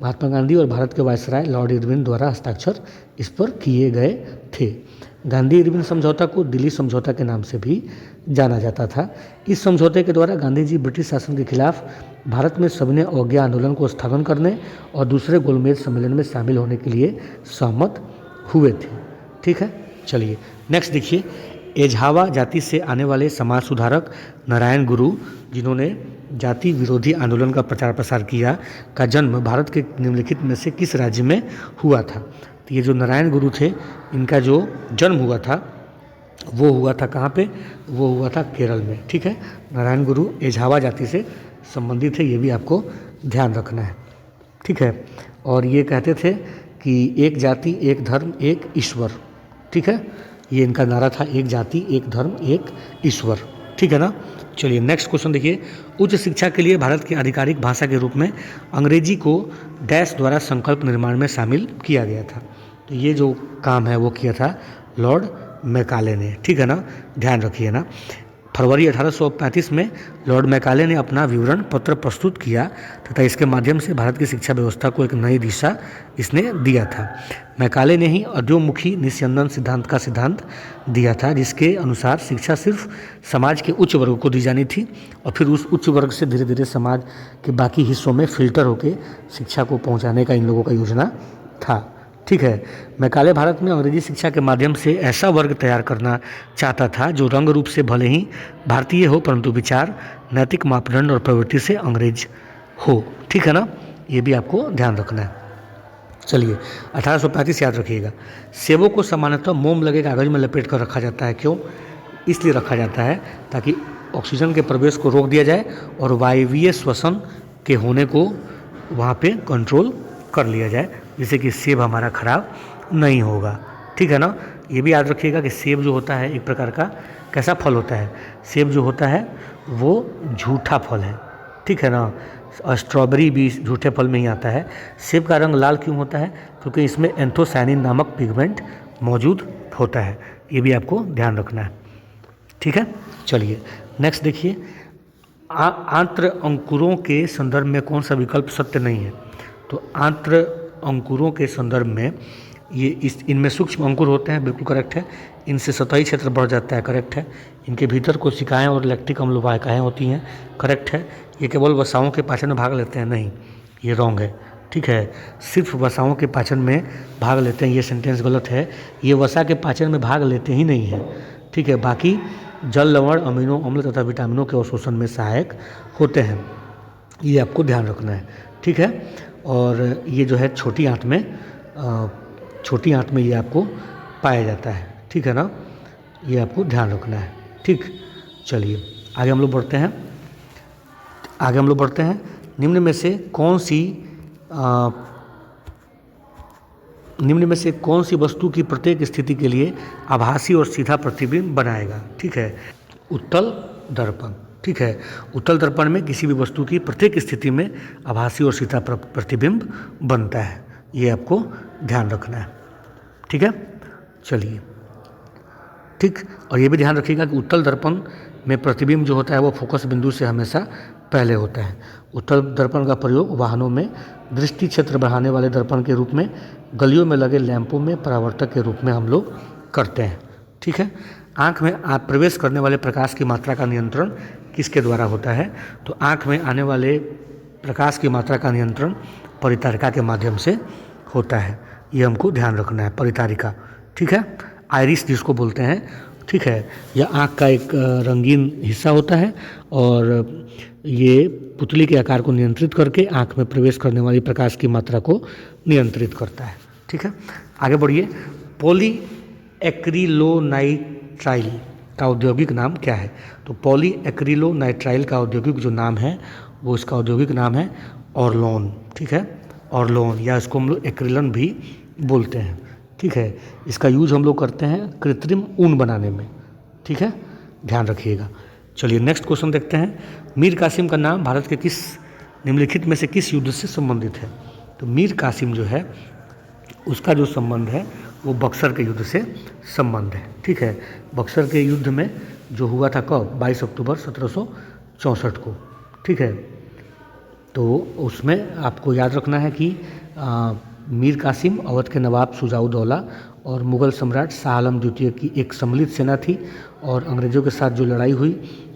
A: महात्मा गांधी और भारत के वायसराय लॉर्ड इरविन द्वारा हस्ताक्षर इस पर किए गए थे। गांधी इरविन समझौता को दिल्ली समझौता के नाम से भी जाना जाता था। इस समझौते के द्वारा गांधी जी ब्रिटिश शासन के खिलाफ भारत में सविनय अवज्ञा आंदोलन को स्थगन करने और दूसरे गोलमेज सम्मेलन में शामिल होने के लिए सहमत हुए थे। ठीक है, चलिए नेक्स्ट देखिए। एझावा जाति से आने वाले समाज सुधारक नारायण गुरु, जिन्होंने जाति विरोधी आंदोलन का प्रचार प्रसार किया, का जन्म भारत के निम्नलिखित में से किस राज्य में हुआ था? तो ये जो नारायण गुरु थे, इनका जो जन्म हुआ था वो हुआ था कहाँ पे? वो हुआ था केरल में। ठीक है, नारायण गुरु एझावा जाति से संबंधित है, ये भी आपको ध्यान रखना है। ठीक है, और ये कहते थे कि एक जाति एक धर्म एक ईश्वर। ठीक है, ये इनका नारा था, एक जाति एक धर्म एक ईश्वर। ठीक है ना। चलिए नेक्स्ट क्वेश्चन देखिए। उच्च शिक्षा के लिए भारत की आधिकारिक भाषा के रूप में अंग्रेजी को डैश द्वारा संकल्प निर्माण में शामिल किया गया था। तो ये जो काम है वो किया था लॉर्ड मैकाले ने। ठीक है ना, ध्यान रखिए ना। फरवरी 1835 में लॉर्ड मैकाले ने अपना विवरण पत्र प्रस्तुत किया तथा इसके माध्यम से भारत की शिक्षा व्यवस्था को एक नई दिशा इसने दिया था। मैकाले ने ही अधोमुखी निस्यंदन सिद्धांत का सिद्धांत दिया था, जिसके अनुसार शिक्षा सिर्फ समाज के उच्च वर्ग को दी जानी थी और फिर उस उच्च वर्ग से धीरे धीरे समाज के बाकी हिस्सों में फिल्टर होकर शिक्षा को पहुँचाने का इन लोगों का योजना था। ठीक है, मैकाले भारत में अंग्रेजी शिक्षा के माध्यम से ऐसा वर्ग तैयार करना चाहता था जो रंग रूप से भले ही भारतीय हो परंतु विचार, नैतिक मापदंड और प्रवृत्ति से अंग्रेज हो। ठीक है ना, ये भी आपको ध्यान रखना है। चलिए 1835 याद रखिएगा। सेबों को सामान्यतः मोम लगे कागज में लपेट कर रखा जाता है। क्यों? इसलिए रखा जाता है ताकि ऑक्सीजन के प्रवेश को रोक दिया जाए और वायवीय श्वसन के होने को वहाँ पे कंट्रोल कर लिया जाए, जिससे कि सेब हमारा खराब नहीं होगा। ठीक है ना, ये भी याद रखिएगा कि सेब जो होता है एक प्रकार का कैसा फल होता है? सेब जो होता है वो झूठा फल है। ठीक है ना, और स्ट्रॉबेरी भी झूठे फल में ही आता है। सेब का रंग लाल क्यों होता है? क्योंकि इसमें एंथोसायनिन नामक पिगमेंट मौजूद होता है। ये भी आपको ध्यान रखना है। ठीक है, चलिए नेक्स्ट देखिए। आंत्र अंकुरों के संदर्भ में कौन सा विकल्प सत्य नहीं है? तो आंत्र अंकुरों के संदर्भ में ये इनमें सूक्ष्म अंकुर होते हैं, बिल्कुल करेक्ट है। इनसे सतही क्षेत्र बढ़ जाता है, करेक्ट है। इनके भीतर कोशिकाएं और लैक्टिक अम्ल वाहिकाएं होती हैं, करेक्ट है। ये केवल वसाओं के पाचन में भाग लेते हैं, नहीं, ये रॉन्ग है। ठीक है, सिर्फ वसाओं के पाचन में भाग लेते हैं, ये सेंटेंस गलत है। ये वसा के पाचन में भाग लेते ही नहीं है। ठीक है, बाकी जल, लवण, अमीनो अम्ल तथा विटामिनों के अवशोषण में सहायक होते हैं, ये आपको ध्यान रखना है। ठीक है, और ये जो है छोटी आंत में ये आपको पाया जाता है। ठीक है ना, ये आपको ध्यान रखना है। ठीक, चलिए आगे हम लोग बढ़ते हैं। निम्न में से कौन सी वस्तु की प्रत्येक स्थिति के लिए आभासी और सीधा प्रतिबिंब बनाएगा? ठीक है, उत्तल दर्पण। ठीक है, उत्तल दर्पण में किसी भी वस्तु की प्रत्येक स्थिति में आभासी और सीधा प्रतिबिंब बनता है, ये आपको ध्यान रखना है। ठीक है, चलिए ठीक, और ये भी ध्यान रखिएगा कि उत्तल दर्पण में प्रतिबिंब जो होता है वो फोकस बिंदु से हमेशा पहले होता है। उत्तल दर्पण का प्रयोग वाहनों में दृष्टि क्षेत्र बढ़ाने वाले दर्पण के रूप में, गलियों में लगे लैंपों में परावर्तक के रूप में हम लोग करते हैं। ठीक है, आँख में प्रवेश करने वाले प्रकाश की मात्रा का नियंत्रण किसके द्वारा होता है? तो आँख में आने वाले प्रकाश की मात्रा का नियंत्रण परितारिका के माध्यम से होता है, ये हमको ध्यान रखना है, परितारिका। ठीक है, आइरिस जिसको बोलते हैं। ठीक है, यह आँख का एक रंगीन हिस्सा होता है और ये पुतली के आकार को नियंत्रित करके आँख में प्रवेश करने वाली प्रकाश की मात्रा को नियंत्रित करता है। ठीक है, आगे बढ़िए। पॉलीएक्रिलोनाइट्राइल का औद्योगिक नाम क्या है? तो पॉलीएक्रिलोनाइट्राइल का औद्योगिक जो नाम है वो, इसका औद्योगिक नाम है ऑर्लोन। ठीक है, ऑर्लोन, या इसको हम लोग एक्रिलन भी बोलते हैं। ठीक है, इसका यूज हम लोग करते हैं कृत्रिम ऊन बनाने में। ठीक है, ध्यान रखिएगा। चलिए नेक्स्ट क्वेश्चन देखते हैं। मीर कासिम का नाम भारत के किस निम्नलिखित में से किस युद्ध से संबंधित है? तो मीर कासिम जो है उसका जो संबंध है वो बक्सर के युद्ध से संबंध है। ठीक है, बक्सर के युद्ध में जो हुआ था कब? 22 अक्टूबर 1764 को। ठीक है, तो उसमें आपको याद रखना है कि मीर कासिम अवध के नवाब शुजाउद्दौला और मुग़ल सम्राट शाह आलम द्वितीय की एक सम्मिलित सेना थी और अंग्रेज़ों के साथ जो लड़ाई हुई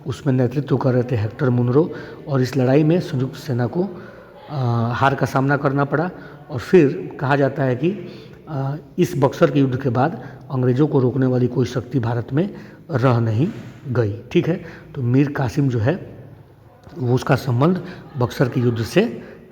A: उसमें नेतृत्व कर रहे थे हेक्टर मुनरो, और इस लड़ाई में संयुक्त सेना को हार का सामना करना पड़ा। और फिर कहा जाता है कि इस बक्सर के युद्ध के बाद अंग्रेज़ों को रोकने वाली कोई शक्ति भारत में रह नहीं गई। ठीक है, तो मीर कासिम जो है वो उसका संबंध बक्सर के युद्ध से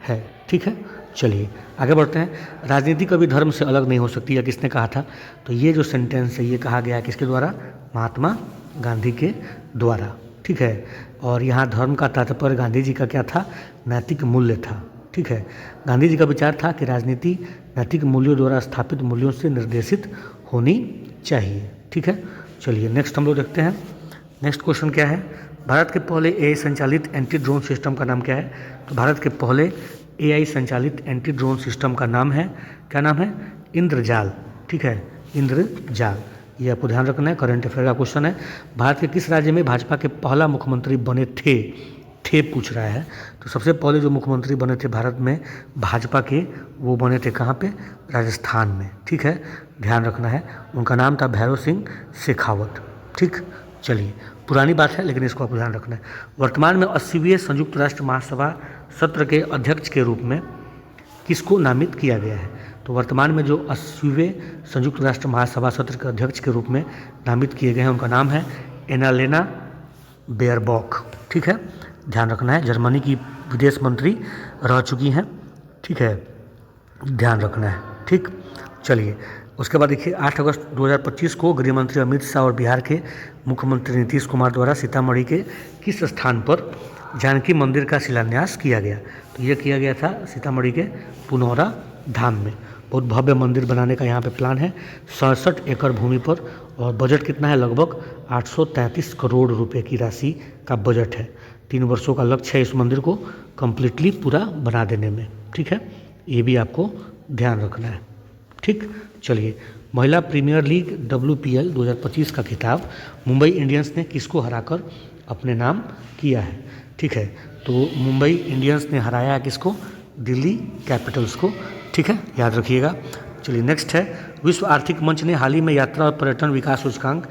A: है। ठीक है, चलिए आगे बढ़ते हैं। राजनीति कभी धर्म से अलग नहीं हो सकती, या किसने कहा था? तो ये जो सेंटेंस है ये कहा गया किसके द्वारा? महात्मा गांधी के द्वारा। ठीक है, और यहाँ धर्म का तात्पर्य गांधी जी का क्या था? नैतिक मूल्य था। ठीक है, गांधी जी का विचार था कि राजनीति नैतिक मूल्यों द्वारा स्थापित मूल्यों से निर्देशित होनी चाहिए। ठीक है, चलिए नेक्स्ट हम लोग देखते हैं। नेक्स्ट क्वेश्चन क्या है? भारत के पहले एआई संचालित एंटी ड्रोन सिस्टम का नाम क्या है? तो भारत के पहले एआई संचालित एंटी ड्रोन सिस्टम का नाम है, क्या नाम है? इंद्रजाल। ठीक है, इंद्रजाल, ये आपको ध्यान रखना है, करंट अफेयर का क्वेश्चन है। भारत के किस राज्य में भाजपा के पहला मुख्यमंत्री बने थे? पूछ रहा है। तो सबसे पहले जो मुख्यमंत्री बने थे भारत में भाजपा के, वो बने थे कहाँ पे? राजस्थान में। ठीक है, ध्यान रखना है, उनका नाम था भैरव सिंह शेखावत। ठीक, चलिए पुरानी बात है लेकिन इसको आपको ध्यान रखना है। वर्तमान में 80वें संयुक्त राष्ट्र महासभा सत्र के अध्यक्ष के रूप में किसको नामित किया गया है? तो वर्तमान में जो 80वें संयुक्त राष्ट्र महासभा सत्र के अध्यक्ष के रूप में नामित किए गए हैं उनका नाम है एनालेना बेयरबॉक। ठीक है, ध्यान रखना है, जर्मनी की विदेश मंत्री रह चुकी हैं। ठीक है, ध्यान रखना है। ठीक, चलिए उसके बाद देखिए 8 अगस्त 2025 को गृह मंत्री अमित शाह और बिहार के मुख्यमंत्री नीतीश कुमार द्वारा सीतामढ़ी के किस स्थान पर जानकी मंदिर का शिलान्यास किया गया? तो ये किया गया था सीतामढ़ी के पुनौरा धाम में। बहुत भव्य मंदिर बनाने का यहाँ पे प्लान है, 67 एकड़ भूमि पर, और बजट कितना है? लगभग 833 करोड़ रुपए की राशि का बजट है। 3 वर्षों का लक्ष्य है इस मंदिर को कम्प्लीटली पूरा बना देने में। ठीक है, ये भी आपको ध्यान रखना है। ठीक, चलिए महिला प्रीमियर लीग WPL 2025 का खिताब मुंबई इंडियंस ने किसको हराकर अपने नाम किया है? ठीक है, तो मुंबई इंडियंस ने हराया है किसको? दिल्ली कैपिटल्स को। ठीक है, याद रखिएगा। चलिए नेक्स्ट है, विश्व आर्थिक मंच ने हाल ही में यात्रा और पर्यटन विकास सूचकांक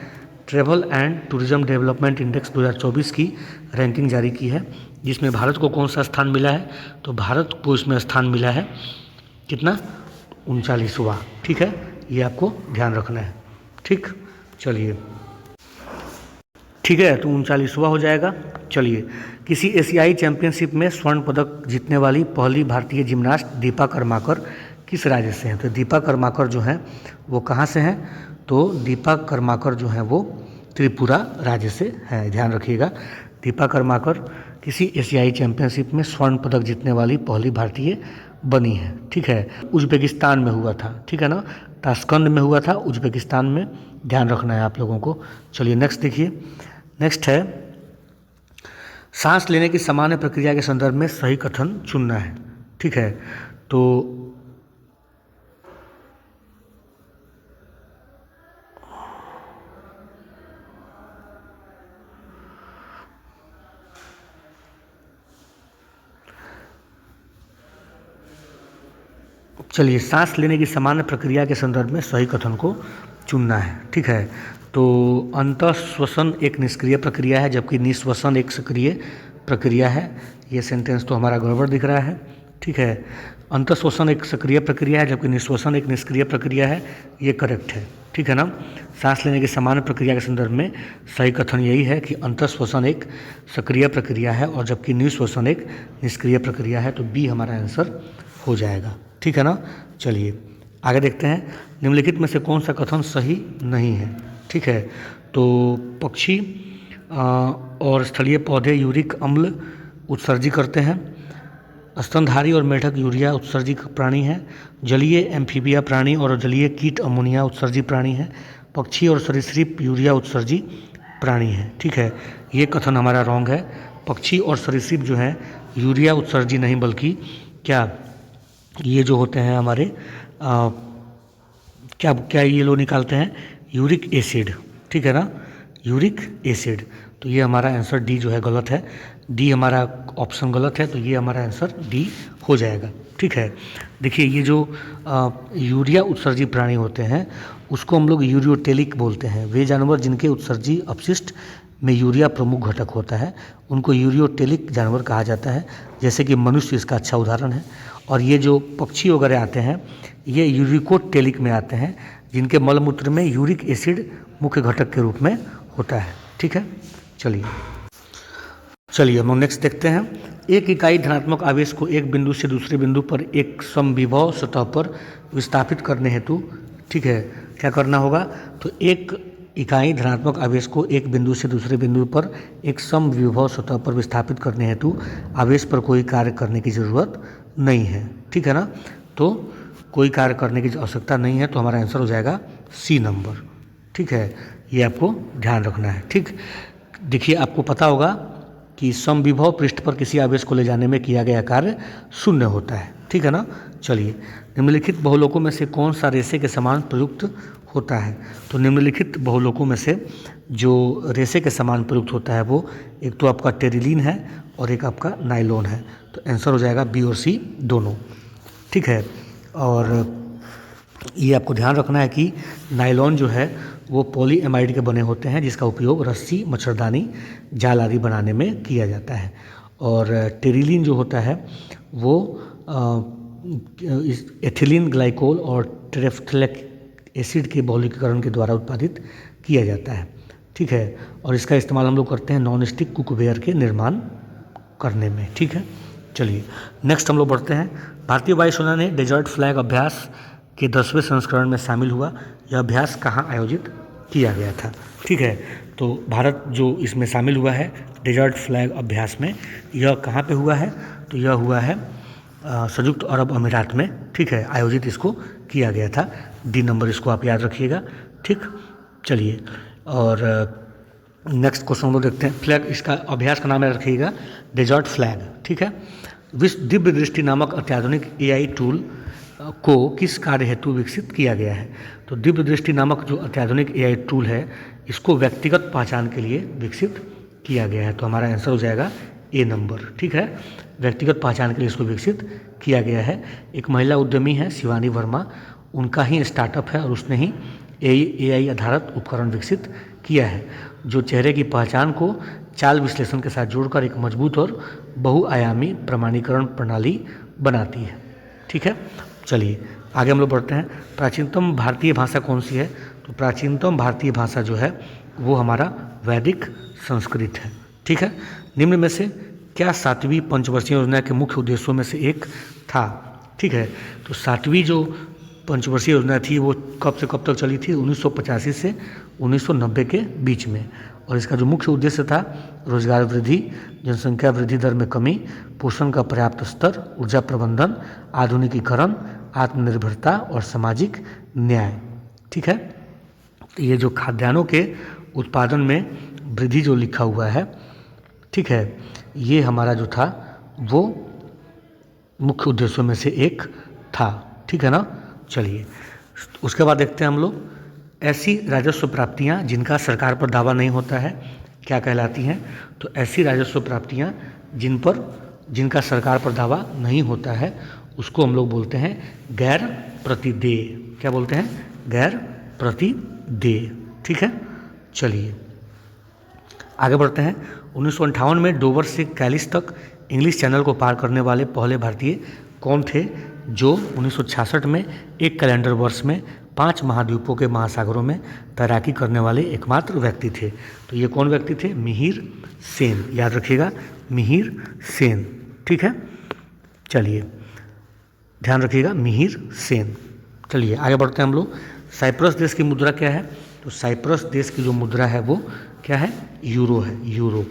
A: travel and tourism development index 2024 की रैंकिंग जारी की है, जिसमें भारत को कौन सा स्थान मिला है? तो भारत को इसमें स्थान मिला है कितना? 39वां। ठीक है, ये आपको ध्यान रखना है। ठीक, चलिए ठीक है, तो 39वां हो जाएगा। चलिए, किसी एशियाई चैंपियनशिप में स्वर्ण पदक जीतने वाली पहली भारतीय जिम्नास्ट दीपा कर्माकर किस राज्य से हैं? तो दीपा कर्माकर जो हैं वो कहाँ से हैं? तो दीपा कर्माकर जो हैं वो त्रिपुरा राज्य से है। ध्यान रखिएगा, दीपा कर्माकर किसी एशियाई चैंपियनशिप में स्वर्ण पदक जीतने वाली पहली भारतीय बनी है। ठीक है, उज्बेकिस्तान में हुआ था। ठीक है ना, ताशकंद में हुआ था, उज्बेकिस्तान में। ध्यान रखना है आप लोगों को। चलिए नेक्स्ट देखिए। नेक्स्ट है, सांस लेने की सामान्य प्रक्रिया के संदर्भ में सही कथन चुनना है। ठीक है, तो चलिए, सांस लेने की सामान्य प्रक्रिया के संदर्भ में सही कथन को चुनना है। ठीक है, तो अंतःश्वसन एक निष्क्रिय प्रक्रिया है जबकि निःश्वसन एक सक्रिय प्रक्रिया है। ये सेंटेंस तो हमारा गड़बड़ दिख रहा है। ठीक है, अंतःश्वसन एक सक्रिय प्रक्रिया है जबकि निःश्वसन एक निष्क्रिय प्रक्रिया है, ये करेक्ट है। ठीक है ना, सांस लेने की सामान्य प्रक्रिया के संदर्भ में सही कथन यही है कि अंतःश्वसन एक सक्रिय प्रक्रिया है और जबकि निःश्वसन एक निष्क्रिय प्रक्रिया है, तो बी हमारा आंसर हो जाएगा। ठीक है ना, चलिए आगे देखते हैं। निम्नलिखित में से कौन सा कथन सही नहीं है? ठीक है, तो पक्षी और स्थलीय पौधे यूरिक अम्ल उत्सर्जित करते हैं। स्तनधारी और मेढक यूरिया उत्सर्जित प्राणी हैं। जलीय एम्फीबिया प्राणी और जलीय कीट अमोनिया उत्सर्जित प्राणी हैं। पक्षी और सरीसृप यूरिया उत्सर्जित प्राणी हैं। ठीक है, ये कथन हमारा रॉन्ग है। पक्षी और सरीसृप जो है यूरिया उत्सर्जित नहीं, बल्कि क्या ये जो होते हैं हमारे क्या ये लोग निकालते हैं यूरिक एसिड। ठीक है ना, यूरिक एसिड। तो ये हमारा आंसर डी जो है गलत है, डी हमारा ऑप्शन गलत है, तो ये हमारा आंसर डी हो जाएगा। ठीक है, देखिए ये जो यूरिया उत्सर्जी प्राणी होते हैं उसको हम लोग यूरियोटेलिक बोलते हैं। वे जानवर जिनके उत्सर्जी अपशिष्ट में यूरिया प्रमुख घटक होता है उनको यूरियोटेलिक जानवर कहा जाता है, जैसे कि मनुष्य इसका अच्छा उदाहरण है। और ये जो पक्षी वगैरह आते हैं ये यूरिकोटेलिक में आते हैं, जिनके मलमूत्र में यूरिक एसिड मुख्य घटक के रूप में होता है। ठीक है, चलिए हम नेक्स्ट देखते हैं। एक इकाई धनात्मक आवेश को एक बिंदु से दूसरे बिंदु पर एक समविभव सतह पर विस्थापित करने हेतु, ठीक है, क्या करना होगा? तो एक इकाई धनात्मक आवेश को एक बिंदु से दूसरे बिंदु पर एक समविभव सतह पर विस्थापित करने हेतु आवेश पर कोई कार्य करने की ज़रूरत नहीं है। ठीक है ना, तो कोई कार्य करने की आवश्यकता नहीं है, तो हमारा आंसर हो जाएगा सी नंबर। ठीक है, ये आपको ध्यान रखना है। ठीक, देखिए आपको पता होगा कि समविभव पृष्ठ पर किसी आवेश को ले जाने में किया गया कार्य शून्य होता है। ठीक है ना, चलिए निम्नलिखित बहुलोकों में से कौन सा रेसे के समान प्रयुक्त होता है? तो निम्नलिखित बहुलोकों में से जो रेसे के समान प्रयुक्त होता है वो एक तो आपका टेरिलीन है और एक आपका नाइलॉन है। तो आंसर हो जाएगा बी और सी दोनों। ठीक है, और ये आपको ध्यान रखना है कि नाइलॉन जो है वो पॉलीएमाइड के बने होते हैं, जिसका उपयोग रस्सी, मच्छरदानी, जाल आदि बनाने में किया जाता है। और टेरिलीन जो होता है वो एथिलीन ग्लाइकोल और टेरेफ्थैलिक एसिड के बहुलकीकरण के द्वारा उत्पादित किया जाता है। ठीक है, और इसका इस्तेमाल हम लोग करते हैं नॉन स्टिक कुकवेयर के निर्माण करने में। ठीक है, चलिए नेक्स्ट हम लोग बढ़ते हैं। भारतीय वायुसेना ने डेजर्ट फ्लैग अभ्यास के 10वें संस्करण में शामिल हुआ। यह अभ्यास कहाँ आयोजित किया गया था? ठीक है, तो भारत जो इसमें शामिल हुआ है डेजर्ट फ्लैग अभ्यास में, यह कहाँ पे हुआ है? तो यह हुआ है संयुक्त अरब अमीरात में। ठीक है, आयोजित इसको किया गया था। डी नंबर इसको आप याद रखिएगा। ठीक, चलिए और नेक्स्ट क्वेश्चन हम लोग देखते हैं। फ्लैग, इसका अभ्यास का नाम याद रखिएगा डेजर्ट फ्लैग। ठीक है, विश्व दिव्य दृष्टि नामक अत्याधुनिक AI टूल को किस कार्य हेतु विकसित किया गया है? तो दिव्य दृष्टि नामक जो अत्याधुनिक AI टूल है इसको व्यक्तिगत पहचान के लिए विकसित किया गया है। तो हमारा आंसर हो जाएगा ए नंबर। ठीक है, व्यक्तिगत पहचान के लिए इसको विकसित किया गया है। एक महिला उद्यमी है शिवानी वर्मा, उनका ही स्टार्टअप है और उसने ही AI आधारित उपकरण विकसित किया है जो चेहरे की पहचान को चाल विश्लेषण के साथ जोड़कर एक मजबूत और बहुआयामी प्रमाणीकरण प्रणाली बनाती है। ठीक है, चलिए आगे हम लोग बढ़ते हैं। प्राचीनतम भारतीय भाषा कौन सी है? तो प्राचीनतम भारतीय भाषा जो है वो हमारा वैदिक संस्कृत है। ठीक है, निम्न में से क्या 7वीं पंचवर्षीय योजना के मुख्य उद्देश्यों में से एक था? ठीक है, तो 7वीं जो पंचवर्षीय योजना थी वो कब से कब तक चली थी? 1985 से 1990 के बीच में। और इसका जो मुख्य उद्देश्य था रोजगार वृद्धि, जनसंख्या वृद्धि दर में कमी, पोषण का पर्याप्त स्तर, ऊर्जा प्रबंधन, आधुनिकीकरण, आत्मनिर्भरता और सामाजिक न्याय। ठीक है, तो ये जो खाद्यान्नों के उत्पादन में वृद्धि जो लिखा हुआ है, ठीक है, ये हमारा जो था वो मुख्य उद्देश्यों में से एक था। ठीक है ना, चलिए उसके बाद देखते हैं हम लोग ऐसी राजस्व प्राप्तियां जिनका सरकार पर दावा नहीं होता है क्या कहलाती हैं? तो ऐसी राजस्व प्राप्तियां जिनका सरकार पर दावा नहीं होता है उसको हम लोग बोलते हैं गैर प्रतिदेय। क्या बोलते हैं? गैर प्रतिदेय। ठीक है, चलिए आगे बढ़ते हैं। 1958 में डोवर से कैलिस तक इंग्लिश चैनल को पार करने वाले पहले भारतीय कौन थे जो 1966 में एक कैलेंडर वर्ष में 5 महाद्वीपों के महासागरों में तैराकी करने वाले एकमात्र व्यक्ति थे? तो ये कौन व्यक्ति थे? मिहिर सेन। याद रखिएगा, मिहिर सेन। ठीक है, चलिए ध्यान रखिएगा, मिहिर सेन। चलिए आगे बढ़ते हैं हम लोग। साइप्रस देश की मुद्रा क्या है? तो साइप्रस देश की जो मुद्रा है वो क्या है? यूरो है, यूरो।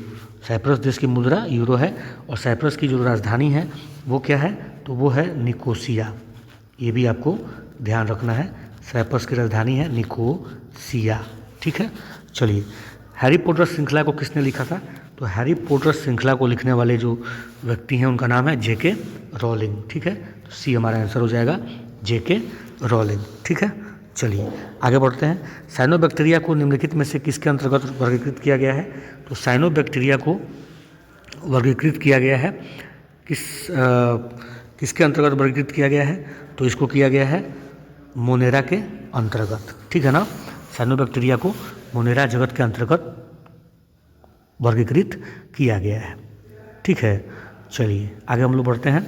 A: साइप्रस देश की मुद्रा यूरो है। और साइप्रस की जो राजधानी है वो क्या है? तो वो है निकोसिया। ये भी आपको ध्यान रखना है, साइप्रस की राजधानी है निकोसिया। ठीक है, चलिए हैरी पॉटर श्रृंखला को किसने लिखा था? तो हैरी पॉटर श्रृंखला को लिखने वाले जो व्यक्ति हैं उनका नाम है JK रॉलिंग। ठीक है, तो सी हमारा आंसर हो जाएगा JK रॉलिंग। ठीक है, चलिए आगे बढ़ते हैं। साइनोबैक्टीरिया को निम्नलिखित में से किसके अंतर्गत वर्गीकृत किया गया है? तो साइनोबैक्टीरिया को वर्गीकृत किया गया है किसके अंतर्गत वर्गीकृत किया गया है? तो इसको किया गया है मोनेरा के अंतर्गत, ठीक है ना। साइनोबैक्टीरिया को मोनेरा जगत के अंतर्गत वर्गीकृत किया गया है, ठीक है। चलिए आगे हम लोग बढ़ते हैं।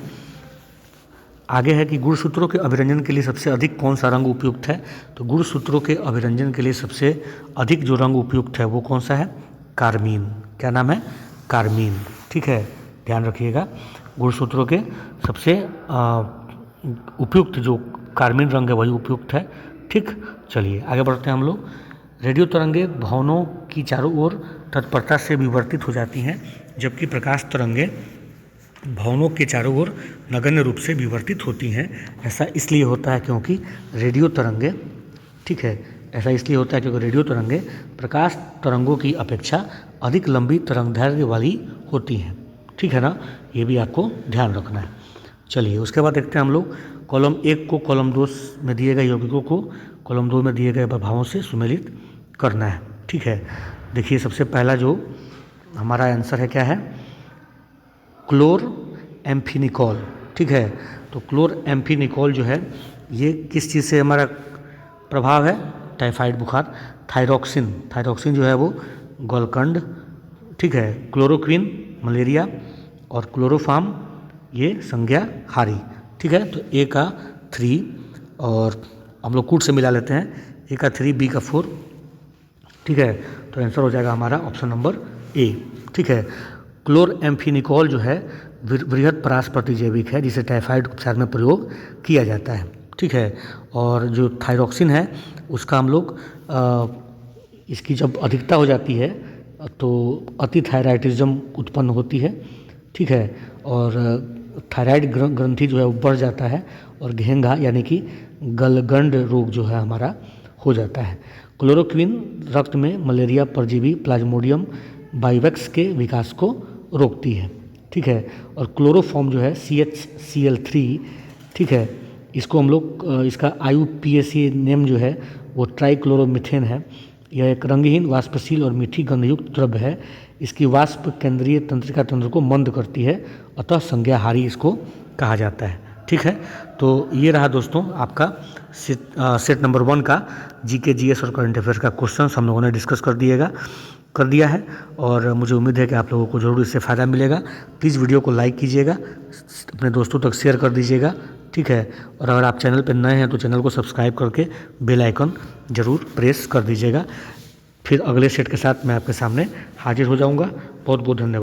A: आगे है कि गुणसूत्रों के अभिरंजन के लिए सबसे अधिक कौन सा रंग उपयुक्त है? तो गुणसूत्रों के अभिरंजन के लिए सबसे अधिक जो रंग उपयुक्त है वो कौन सा है? कार्मीन। क्या नाम है? कार्मीन, ठीक है, ध्यान रखिएगा। गुणसूत्रों के सबसे उपयुक्त जो कार्मीन रंग है वही उपयुक्त है, ठीक। चलिए आगे बढ़ते हैं हम लोग। रेडियो तरंगे भवनों की चारों ओर तत्परता से विवर्तित हो जाती हैं, जबकि प्रकाश तरंगे भवनों के चारों ओर नगण्य रूप से विवर्तित होती हैं। ऐसा इसलिए होता है क्योंकि रेडियो तरंगे, ठीक है, ऐसा इसलिए होता है क्योंकि रेडियो तरंगे प्रकाश तरंगों की अपेक्षा अधिक लंबी तरंगदैर्घ्य वाली होती हैं, ठीक है ना। ये भी आपको ध्यान रखना है। चलिए उसके बाद देखते हैं हम लोग कॉलम 1 को कॉलम 2 में दिए गए यौगिकों को कॉलम 2 में दिए गए प्रभावों से सुमेलित करना है, ठीक है। देखिए सबसे पहला जो हमारा आंसर है क्या है? क्लोर एम्फिनिकॉल, ठीक है। तो क्लोर एम्फिनिकॉल जो है ये किस चीज़ से हमारा प्रभाव है? टाइफाइड बुखार। थायरॉक्सिन जो है वो गोलकंड, ठीक है। क्लोरोक्विन मलेरिया और क्लोरोफार्म ये संज्ञाहारी, ठीक है। तो ए का 3 और हम लोग कूट से मिला लेते हैं, ए का 3 बी का 4, ठीक है। तो आंसर हो जाएगा हमारा ऑप्शन नंबर ए, ठीक है। क्लोर एम्फिनिकॉल जो है वृहद परास प्रतिजैविक है जिसे टाइफाइड उपचार में प्रयोग किया जाता है, ठीक है। और जो थायरॉक्सिन है उसका हम लोग इसकी जब अधिकता हो जाती है तो अति थायराइडिज्म उत्पन्न होती है, ठीक है। और थायराइड ग्रंथि जो है वो बढ़ जाता है और घेंघा यानी कि गलगंड रोग जो है हमारा हो जाता है। क्लोरोक्विन रक्त में मलेरिया परजीवी प्लाज्मोडियम बाइवेक्स के विकास को रोकती है, ठीक है। और क्लोरोफॉर्म जो है CHCl3, ठीक है, इसको हम लोग इसका IUPAC नेम जो है वो ट्राइक्लोरोमीथेन है। यह एक रंगहीन वाष्पशील और मीठी गंधयुक्त द्रव्य है। इसकी वाष्प केंद्रीय तंत्रिका तंत्र को मंद करती है, अतः संज्ञाहारी इसको कहा जाता है, ठीक है। तो ये रहा दोस्तों आपका सेट नंबर 1 का GK GS और करंट अफेयर्स का क्वेश्चन हम लोगों ने डिस्कस कर दिया है और मुझे उम्मीद है कि आप लोगों को ज़रूर इससे फ़ायदा मिलेगा। प्लीज़ वीडियो को लाइक कीजिएगा, अपने दोस्तों तक शेयर कर दीजिएगा, ठीक है। और अगर आप चैनल पर नए हैं तो चैनल को सब्सक्राइब करके बेल आइकन ज़रूर प्रेस कर दीजिएगा। फिर अगले सेट के साथ मैं आपके सामने हाजिर हो जाऊँगा। बहुत बहुत धन्यवाद।